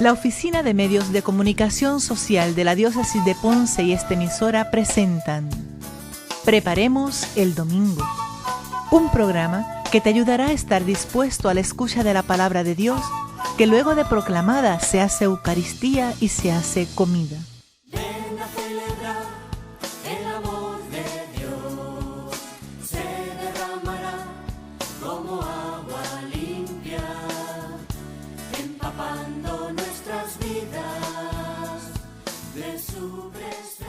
La Oficina de Medios de Comunicación Social de la Diócesis de Ponce y esta emisora presentan Preparemos el Domingo, un programa que te ayudará a estar dispuesto a la escucha de la palabra de Dios, que luego de proclamada se hace Eucaristía y se hace comida. Ven a celebrar el amor de Dios, se derramará como agua limpia, empapando nuestras vidas de su presencia.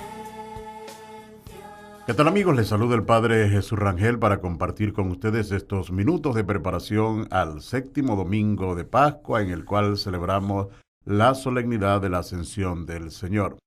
¿Qué tal, amigos? Les saluda el Padre Jesús Rangel para compartir con ustedes estos minutos de preparación al séptimo domingo de Pascua, en el cual celebramos la solemnidad de la Ascensión del Señor.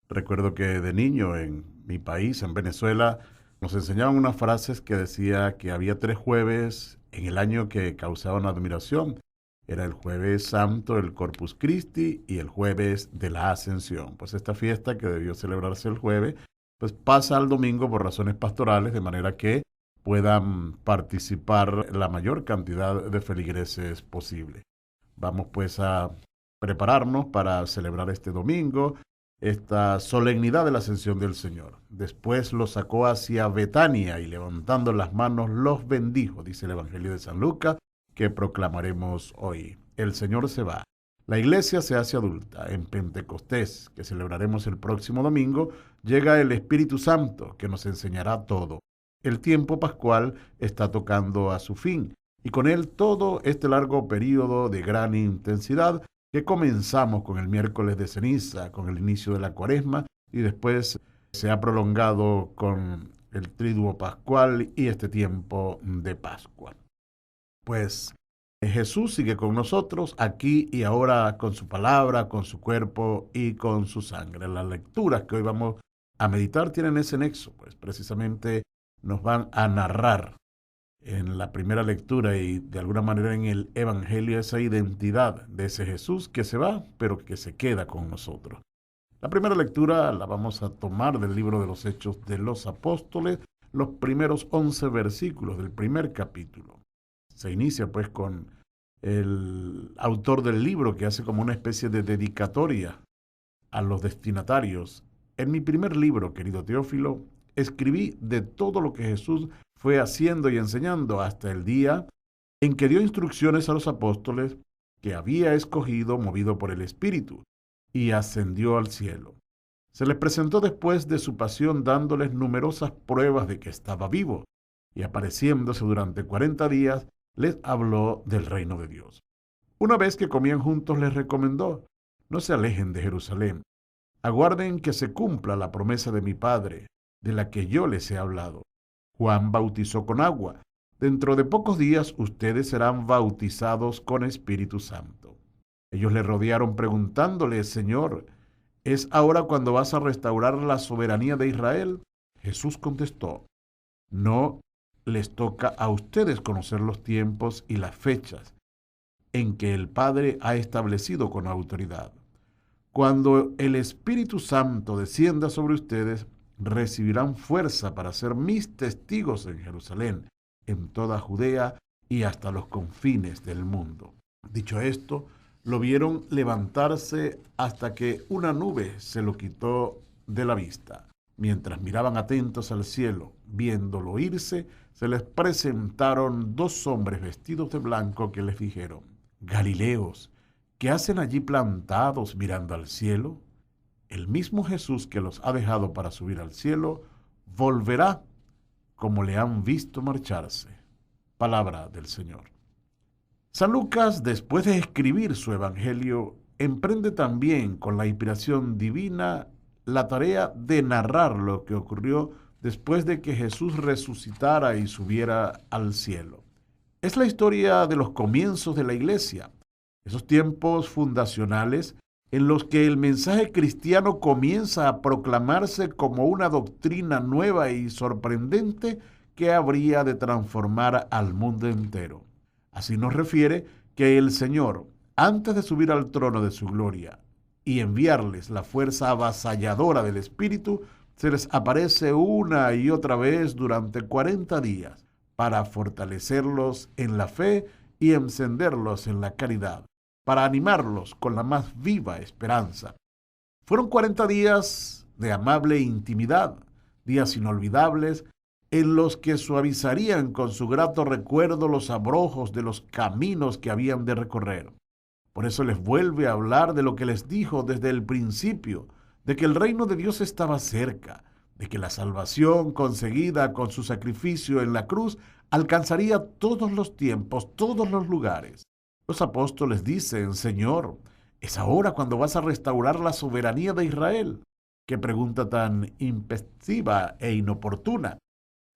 Recuerdo que de niño en mi país, en Venezuela, nos enseñaban unas frases que decía que había 3 jueves en el año que causaban admiración. Era el Jueves Santo, el Corpus Christi y el Jueves de la Ascensión. Pues esta fiesta, que debió celebrarse el jueves, pues pasa al domingo por razones pastorales, de manera que puedan participar la mayor cantidad de feligreses posible. Vamos pues a prepararnos para celebrar este domingo, esta solemnidad de la Ascensión del Señor. Después los sacó hacia Betania y levantando las manos los bendijo, dice el Evangelio de San Lucas, que proclamaremos hoy. El Señor se va. La iglesia se hace adulta. En Pentecostés, que celebraremos el próximo domingo, llega el Espíritu Santo, que nos enseñará todo. El tiempo pascual está tocando a su fin, y con él todo este largo periodo de gran intensidad que comenzamos con el miércoles de ceniza, con el inicio de la Cuaresma, y después se ha prolongado con el Triduo Pascual y este tiempo de Pascua. Pues Jesús sigue con nosotros aquí y ahora con su palabra, con su cuerpo y con su sangre. Las lecturas que hoy vamos a meditar tienen ese nexo, pues precisamente nos van a narrar en la primera lectura y de alguna manera en el Evangelio esa identidad de ese Jesús que se va, pero que se queda con nosotros. La primera lectura la vamos a tomar del libro de los Hechos de los Apóstoles, los primeros 11 versículos del primer capítulo. Se inicia pues con el autor del libro que hace como una especie de dedicatoria a los destinatarios. En mi primer libro, querido Teófilo, escribí de todo lo que Jesús fue haciendo y enseñando hasta el día en que dio instrucciones a los apóstoles que había escogido movido por el Espíritu y ascendió al cielo. Se les presentó después de su pasión dándoles numerosas pruebas de que estaba vivo y apareciéndose durante 40 días les habló del reino de Dios. Una vez que comían juntos les recomendó: no se alejen de Jerusalén, aguarden que se cumpla la promesa de mi Padre, de la que yo les he hablado. Juan bautizó con agua. Dentro de pocos días ustedes serán bautizados con Espíritu Santo. Ellos le rodearon preguntándole: Señor, ¿es ahora cuando vas a restaurar la soberanía de Israel? Jesús contestó: no les toca a ustedes conocer los tiempos y las fechas en que el Padre ha establecido con autoridad. Cuando el Espíritu Santo descienda sobre ustedes, recibirán fuerza para ser mis testigos en Jerusalén, en toda Judea y hasta los confines del mundo. Dicho esto, lo vieron levantarse hasta que una nube se lo quitó de la vista. Mientras miraban atentos al cielo, viéndolo irse, se les presentaron 2 hombres vestidos de blanco que les dijeron: Galileos, ¿qué hacen allí plantados mirando al cielo? El mismo Jesús que los ha dejado para subir al cielo, volverá como le han visto marcharse. Palabra del Señor. San Lucas, después de escribir su Evangelio, emprende también con la inspiración divina la tarea de narrar lo que ocurrió después de que Jesús resucitara y subiera al cielo. Es la historia de los comienzos de la Iglesia, esos tiempos fundacionales en los que el mensaje cristiano comienza a proclamarse como una doctrina nueva y sorprendente que habría de transformar al mundo entero. Así nos refiere que el Señor, antes de subir al trono de su gloria y enviarles la fuerza avasalladora del Espíritu, se les aparece una y otra vez durante 40 días para fortalecerlos en la fe y encenderlos en la caridad, para animarlos con la más viva esperanza. Fueron 40 días de amable intimidad, días inolvidables en los que suavizarían con su grato recuerdo los abrojos de los caminos que habían de recorrer. Por eso les vuelve a hablar de lo que les dijo desde el principio, de que el reino de Dios estaba cerca, de que la salvación conseguida con su sacrificio en la cruz alcanzaría todos los tiempos, todos los lugares. Los apóstoles dicen: Señor, ¿es ahora cuando vas a restaurar la soberanía de Israel? Qué pregunta tan impesiva e inoportuna,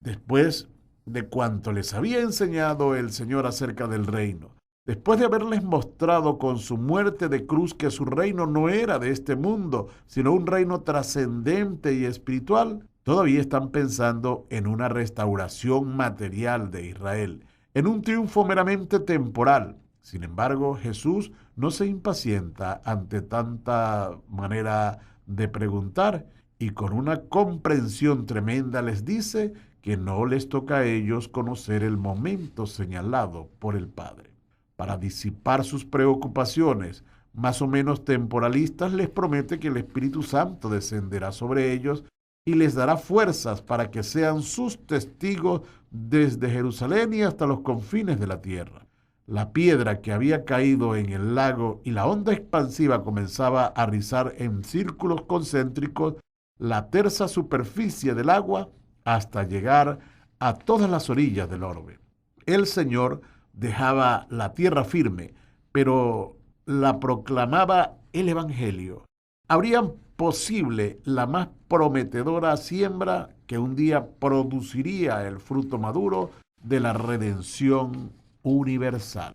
después de cuanto les había enseñado el Señor acerca del reino. Después de haberles mostrado con su muerte de cruz que su reino no era de este mundo, sino un reino trascendente y espiritual, todavía están pensando en una restauración material de Israel, en un triunfo meramente temporal. Sin embargo, Jesús no se impacienta ante tanta manera de preguntar y con una comprensión tremenda les dice que no les toca a ellos conocer el momento señalado por el Padre. Para disipar sus preocupaciones más o menos temporalistas, les promete que el Espíritu Santo descenderá sobre ellos y les dará fuerzas para que sean sus testigos desde Jerusalén y hasta los confines de la tierra. La piedra que había caído en el lago y la onda expansiva comenzaba a rizar en círculos concéntricos la tersa superficie del agua hasta llegar a todas las orillas del orbe. El Señor dejaba la tierra firme, pero la proclamaba el Evangelio. Habría posible la más prometedora siembra que un día produciría el fruto maduro de la redención universal.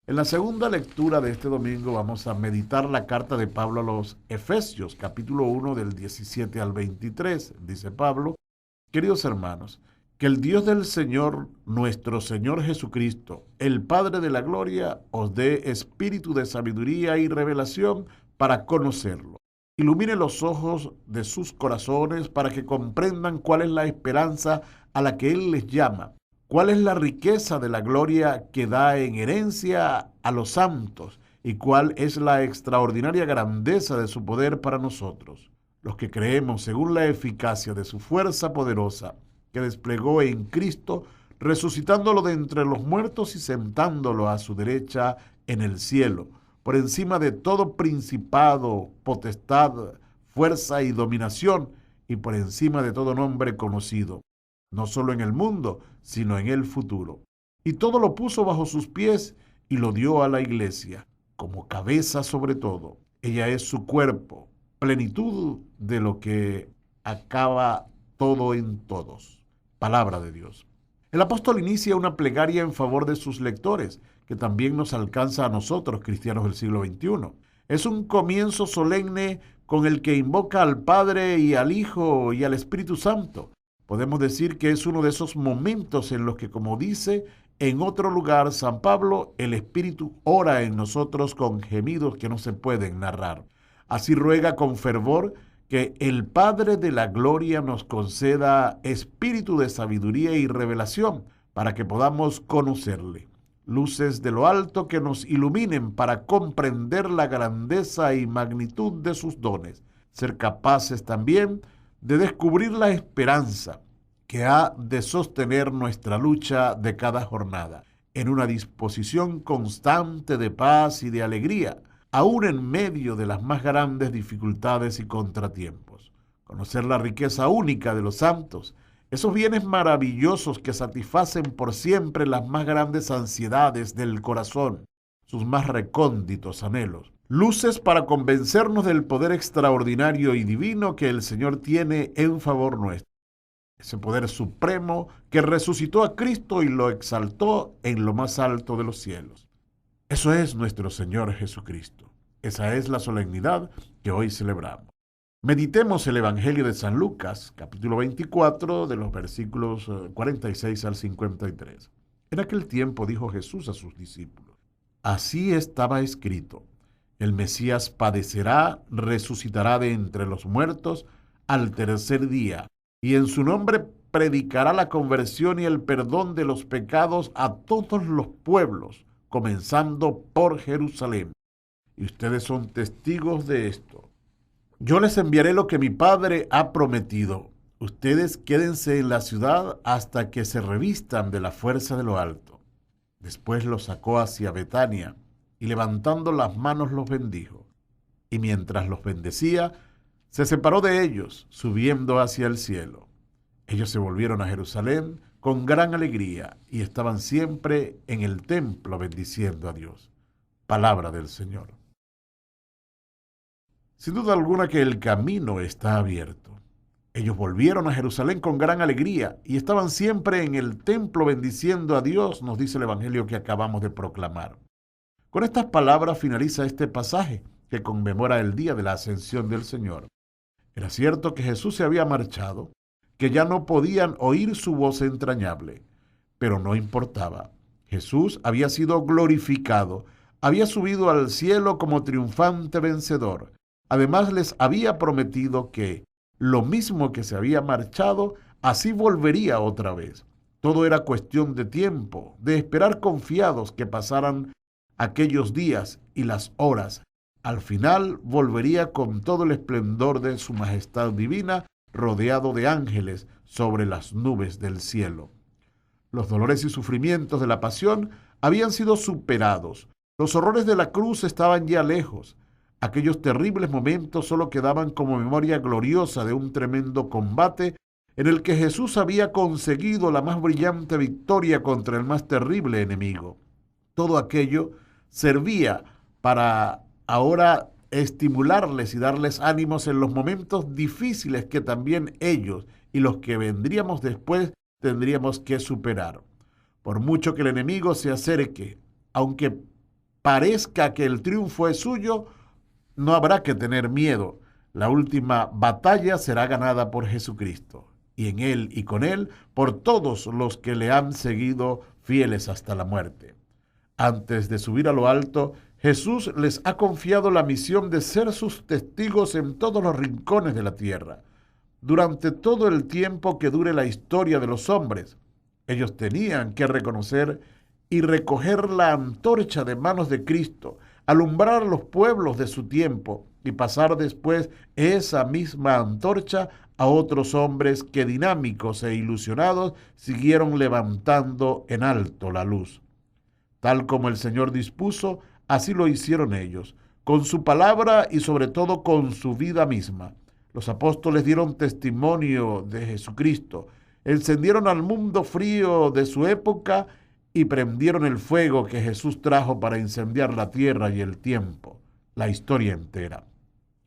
En la segunda lectura de este domingo vamos a meditar la carta de Pablo a los Efesios, capítulo 1 del 17 al 23. Dice Pablo: Queridos hermanos, que el Dios del Señor, nuestro Señor Jesucristo, el Padre de la gloria, os dé espíritu de sabiduría y revelación para conocerlo. Ilumine los ojos de sus corazones para que comprendan cuál es la esperanza a la que Él les llama, cuál es la riqueza de la gloria que da en herencia a los santos y cuál es la extraordinaria grandeza de su poder para nosotros, los que creemos según la eficacia de su fuerza poderosa, que desplegó en Cristo, resucitándolo de entre los muertos y sentándolo a su derecha en el cielo, por encima de todo principado, potestad, fuerza y dominación, y por encima de todo nombre conocido, no solo en el mundo, sino en el futuro. Y todo lo puso bajo sus pies y lo dio a la iglesia, como cabeza sobre todo. Ella es su cuerpo, plenitud de lo que acaba todo en todos. Palabra de Dios. El apóstol inicia una plegaria en favor de sus lectores, que también nos alcanza a nosotros, cristianos del siglo XXI. Es un comienzo solemne con el que invoca al Padre y al Hijo y al Espíritu Santo. Podemos decir que es uno de esos momentos en los que, como dice en otro lugar San Pablo, el Espíritu ora en nosotros con gemidos que no se pueden narrar. Así ruega con fervor que el Padre de la gloria nos conceda espíritu de sabiduría y revelación para que podamos conocerle. Luces de lo alto que nos iluminen para comprender la grandeza y magnitud de sus dones. Ser capaces también de descubrir la esperanza que ha de sostener nuestra lucha de cada jornada, en una disposición constante de paz y de alegría, aún en medio de las más grandes dificultades y contratiempos. Conocer la riqueza única de los santos, esos bienes maravillosos que satisfacen por siempre las más grandes ansiedades del corazón, sus más recónditos anhelos. Luces para convencernos del poder extraordinario y divino que el Señor tiene en favor nuestro. Ese poder supremo que resucitó a Cristo y lo exaltó en lo más alto de los cielos. Eso es nuestro Señor Jesucristo. Esa es la solemnidad que hoy celebramos. Meditemos el Evangelio de San Lucas, capítulo 24, de los versículos 46 al 53. En aquel tiempo dijo Jesús a sus discípulos: Así estaba escrito: el Mesías padecerá, resucitará de entre los muertos al tercer día, y en su nombre predicará la conversión y el perdón de los pecados a todos los pueblos, comenzando por Jerusalén. y ustedes son testigos de esto. Yo les enviaré lo que mi Padre ha prometido. Ustedes quédense en la ciudad hasta que se revistan de la fuerza de lo alto. Después los sacó hacia Betania y levantando las manos los bendijo. Y mientras los bendecía, se separó de ellos, subiendo hacia el cielo. Ellos se volvieron a Jerusalén con gran alegría y estaban siempre en el templo bendiciendo a Dios. Palabra del Señor. Sin duda alguna que el camino está abierto. Ellos volvieron a Jerusalén con gran alegría y estaban siempre en el templo bendiciendo a Dios, nos dice el Evangelio que acabamos de proclamar. Con estas palabras finaliza este pasaje que conmemora el día de la ascensión del Señor. Era cierto que Jesús se había marchado, que ya no podían oír su voz entrañable, pero no importaba. Jesús había sido glorificado, había subido al cielo como triunfante vencedor. Además les había prometido que lo mismo que se había marchado, así volvería otra vez. Todo era cuestión de tiempo, de esperar confiados que pasaran aquellos días y las horas. Al final volvería con todo el esplendor de su majestad divina, rodeado de ángeles sobre las nubes del cielo. Los dolores y sufrimientos de la pasión habían sido superados. Los horrores de la cruz estaban ya lejos. Aquellos terribles momentos solo quedaban como memoria gloriosa de un tremendo combate en el que Jesús había conseguido la más brillante victoria contra el más terrible enemigo. Todo aquello servía para ahora estimularles y darles ánimos en los momentos difíciles que también ellos y los que vendríamos después tendríamos que superar. Por mucho que el enemigo se acerque, aunque parezca que el triunfo es suyo, no habrá que tener miedo. La última batalla será ganada por Jesucristo, y en Él y con Él por todos los que le han seguido fieles hasta la muerte. Antes de subir a lo alto, Jesús les ha confiado la misión de ser sus testigos en todos los rincones de la tierra. Durante todo el tiempo que dure la historia de los hombres, ellos tenían que reconocer y recoger la antorcha de manos de Cristo, alumbrar a los pueblos de su tiempo y pasar después esa misma antorcha a otros hombres que dinámicos e ilusionados siguieron levantando en alto la luz. Tal como el Señor dispuso, así lo hicieron ellos, con su palabra y sobre todo con su vida misma. Los apóstoles dieron testimonio de Jesucristo, encendieron al mundo frío de su época y prendieron el fuego que Jesús trajo para incendiar la tierra y el tiempo, la historia entera.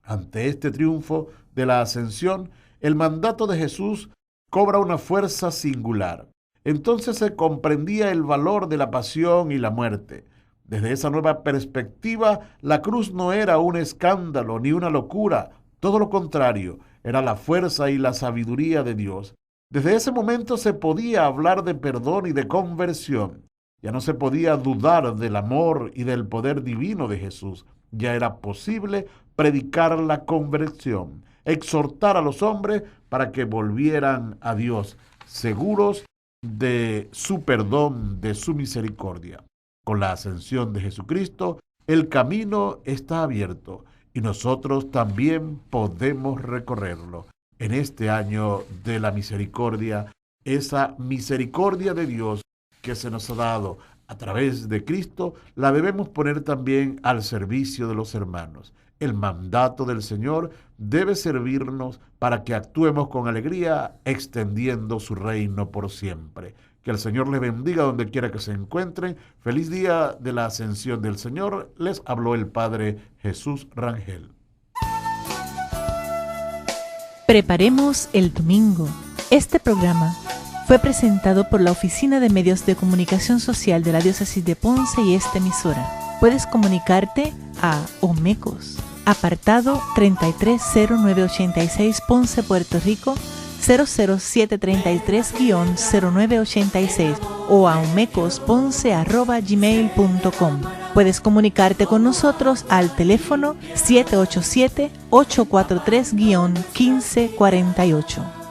Ante este triunfo de la ascensión, el mandato de Jesús cobra una fuerza singular. Entonces se comprendía el valor de la pasión y la muerte. Desde esa nueva perspectiva, la cruz no era un escándalo ni una locura, todo lo contrario, era la fuerza y la sabiduría de Dios. Desde ese momento se podía hablar de perdón y de conversión. Ya no se podía dudar del amor y del poder divino de Jesús. Ya era posible predicar la conversión, exhortar a los hombres para que volvieran a Dios, seguros de su perdón, de su misericordia. Con la ascensión de Jesucristo, el camino está abierto y nosotros también podemos recorrerlo. En este año de la misericordia, esa misericordia de Dios que se nos ha dado a través de Cristo, la debemos poner también al servicio de los hermanos. El mandato del Señor debe servirnos para que actuemos con alegría, extendiendo su reino por siempre. Que el Señor les bendiga donde quiera que se encuentren. Feliz día de la ascensión del Señor. Les habló el Padre Jesús Rangel. Preparemos el domingo. Este programa fue presentado por la Oficina de Medios de Comunicación Social de la Diócesis de Ponce y esta emisora. Puedes comunicarte a Omecos, apartado 330986 Ponce, Puerto Rico, 00733-0986 o a omecosponce@gmail.com. Puedes comunicarte con nosotros al teléfono 787-843-1548.